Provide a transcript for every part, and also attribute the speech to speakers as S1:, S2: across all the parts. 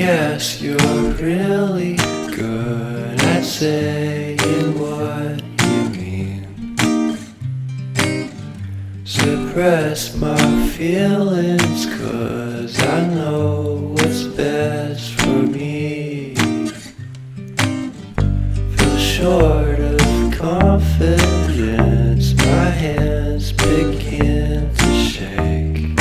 S1: guess you're really good at saying what you mean. Suppress my feelings 'cause I know what's best for me. Feel short of confidence, my hands begin to shake.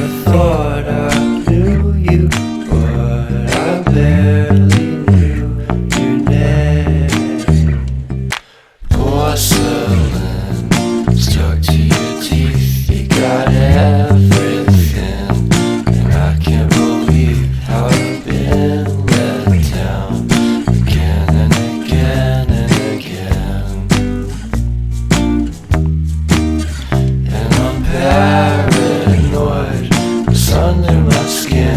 S1: I thought I knew you, but I barely knew your name. Porcelain stuck to your teeth, you got everything, and I can't believe how I've been let down again and again and again. And I'm paranoid, it's under my skin.